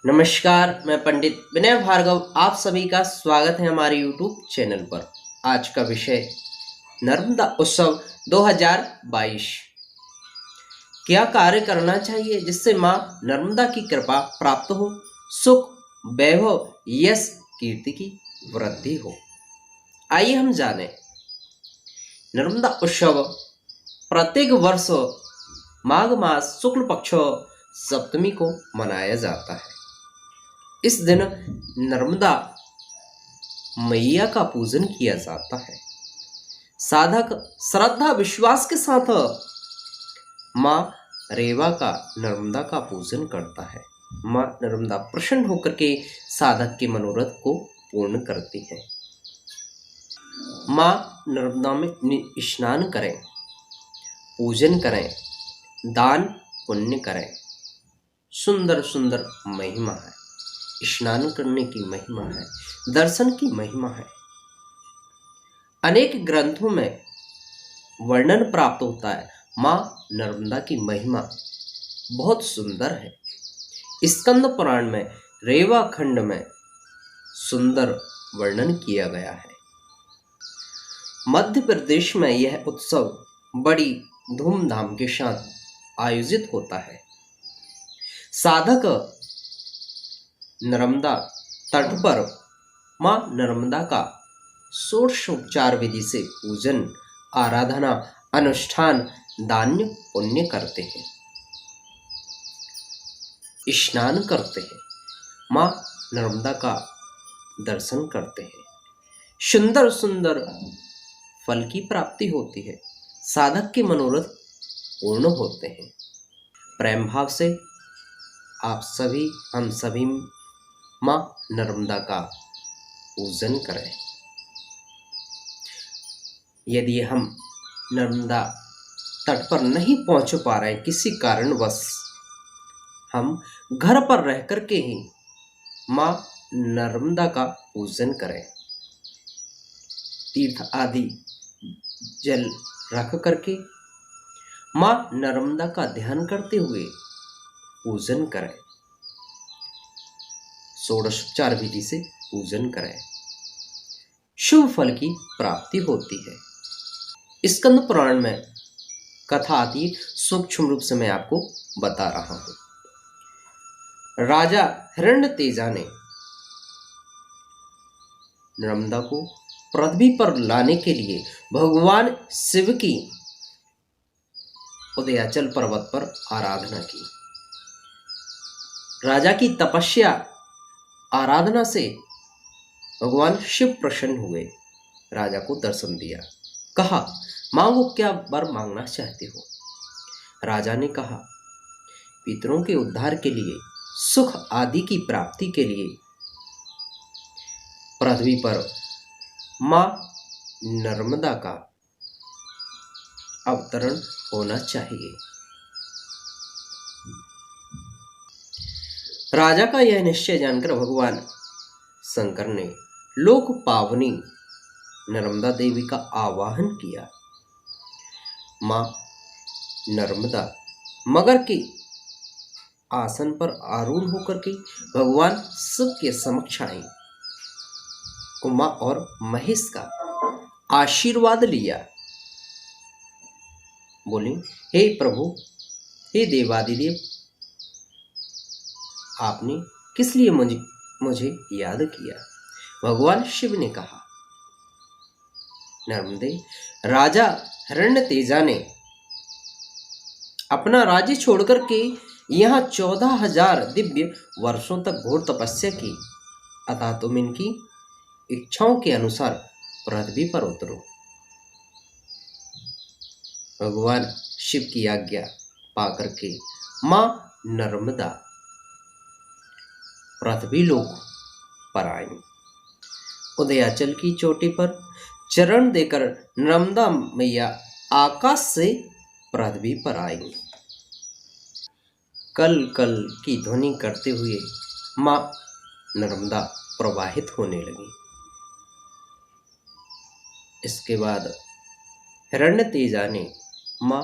नमस्कार, मैं पंडित विनय भार्गव आप सभी का स्वागत है हमारे YouTube चैनल पर। आज का विषय नर्मदा उत्सव 2022। क्या कार्य करना चाहिए जिससे मां नर्मदा की कृपा प्राप्त हो, सुख, वैभव, यश, कीर्ति की वृद्धि हो। आइए हम जानें। नर्मदा उत्सव प्रत्येक वर्ष माघ मास शुक्ल पक्ष सप्तमी को मनाया जाता है। इस दिन नर्मदा मैया का पूजन किया जाता है। साधक श्रद्धा विश्वास के साथ मां रेवा का नर्मदा का पूजन करता है। मां नर्मदा प्रसन्न होकर के साधक के मनोरथ को पूर्ण करती है। मां नर्मदा में स्नान करें, पूजन करें, दान पुण्य करें। सुंदर सुंदर महिमा है। स्नान करने की महिमा है, दर्शन की महिमा है। अनेक ग्रंथों में वर्णन प्राप्त होता है। मां नर्मदा की महिमा बहुत सुंदर है। स्कंद पुराण में रेवा खंड में सुंदर वर्णन किया गया है। मध्य प्रदेश में यह उत्सव बड़ी धूमधाम के साथ आयोजित होता है। साधक नर्मदा तट पर मां नर्मदा का षोडशोपचार विधि से पूजन, आराधना, अनुष्ठान, दान पुण्य करते हैं, स्नान करते हैं, मां नर्मदा का दर्शन करते हैं। सुंदर सुंदर फल की प्राप्ति होती है। साधक के मनोरथ पूर्ण होते हैं। प्रेम भाव से आप सभी, हम सभी मां नर्मदा का पूजन करें। यदि हम नर्मदा तट पर नहीं पहुंच पा रहे हैं किसी कारणवश, हम घर पर रह करके ही मां नर्मदा का पूजन करें। तीर्थ आदि जल रख करके मां नर्मदा का ध्यान करते हुए पूजन करें। षोडशोपचार विधि से पूजन करें। शुभ फल की प्राप्ति होती है। स्कंद पुराण में कथा आती है, सूक्ष्म रूप से मैं आपको बता रहा हूं। राजा हिरण्यतेजा ने नर्मदा को पृथ्वी पर लाने के लिए भगवान शिव की उदयाचल पर्वत पर आराधना की। राजा की तपस्या आराधना से भगवान शिव प्रसन्न हुए, राजा को दर्शन दिया। कहा, मांगो, क्या वर मांगना चाहते हो? राजा ने कहा, पितरों के उद्धार के लिए, सुख आदि की प्राप्ति के लिए पृथ्वी पर मां नर्मदा का अवतरण होना चाहिए। राजा का यह निश्चय जानकर भगवान शंकर ने लोक पावनी नर्मदा देवी का आवाहन किया। मां नर्मदा मगर के आसन पर आरूढ़ होकर के भगवान शिव के समक्ष आई। उमा और महेश का आशीर्वाद लिया। बोली, हे प्रभु, हे देवादिदेव, आपने किस लिए मुझे याद किया? भगवान शिव ने कहा, नर्मदे, राजा हिरण्यतेजा ने अपना राज्य छोड़कर के यहाँ 14,000 दिव्य वर्षों तक घोर तपस्या की, अतः तुम इनकी इच्छाओं के अनुसार पृथ्वी पर उतरो। भगवान शिव की आज्ञा पाकर के मां नर्मदा पृथ्वी लोक पर आई। उदयाचल की चोटी पर चरण देकर नर्मदा मैया आकाश से पृथ्वी पर आई। कल कल की ध्वनि करते हुए मां नर्मदा प्रवाहित होने लगी। इसके बाद हिरण्यतेजा ने मां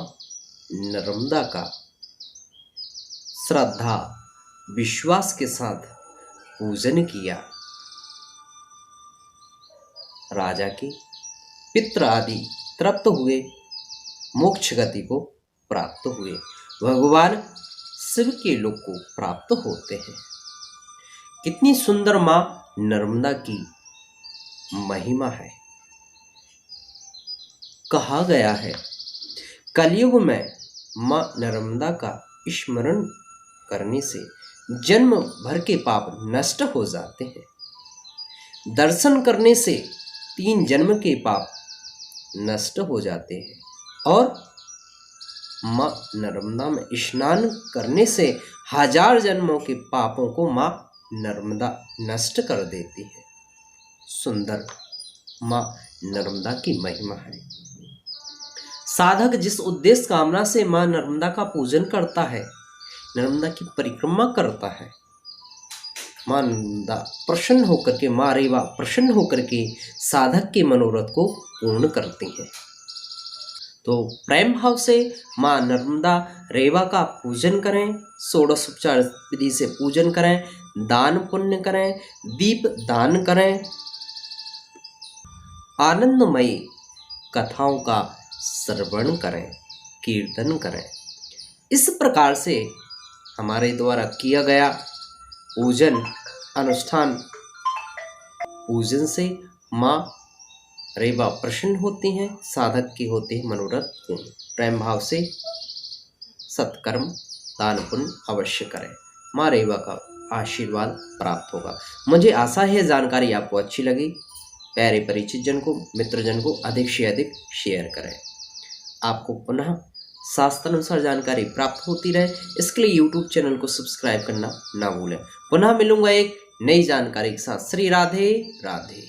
नर्मदा का श्रद्धा विश्वास के साथ पूजन किया। राजा के पित्र आदि तृप्त हुए, मोक्ष गति को प्राप्त हुए, भगवान शिव के लोक को प्राप्त होते हैं। कितनी सुंदर मां नर्मदा की महिमा है। कहा गया है कलयुग में मां नर्मदा का स्मरण करने से जन्म भर के पाप नष्ट हो जाते हैं। दर्शन करने से 3 जन्म के पाप नष्ट हो जाते हैं और मां नर्मदा में स्नान करने से 1000 जन्मों के पापों को मां नर्मदा नष्ट कर देती है। सुंदर मां नर्मदा की महिमा है। साधक जिस उद्देश्य कामना से मां नर्मदा का पूजन करता है, नर्मदा की परिक्रमा करता है, मां नर्मदा प्रसन्न होकर के, मां रेवा प्रसन्न होकर के साधक के मनोरथ को पूर्ण करती हैं। तो प्रेम भाव से मां नर्मदा रेवा का पूजन करें, षोडशोपचार विधि से पूजन करें, दान पुण्य करें, दीप दान करें, आनंदमयी कथाओं का श्रवण करें, कीर्तन करें। इस प्रकार से हमारे द्वारा किया गया पूजन अनुष्ठान, पूजन से मां रेवा प्रसन्न होती हैं, साधक की होते हैं मनोरथ पूर्ण। प्रेम भाव से सत्कर्म दान पुण्य अवश्य करें, मां रेवा का आशीर्वाद प्राप्त होगा। मुझे आशा है जानकारी आपको अच्छी लगी। प्यारे परिचित जन को, मित्रजन को अधिक से अधिक शेयर करें। आपको पुनः शास्त्रानुसार जानकारी प्राप्त होती रहे, इसके लिए YouTube चैनल को सब्सक्राइब करना ना भूलें। पुनः मिलूंगा एक नई जानकारी के साथ। श्री राधे राधे।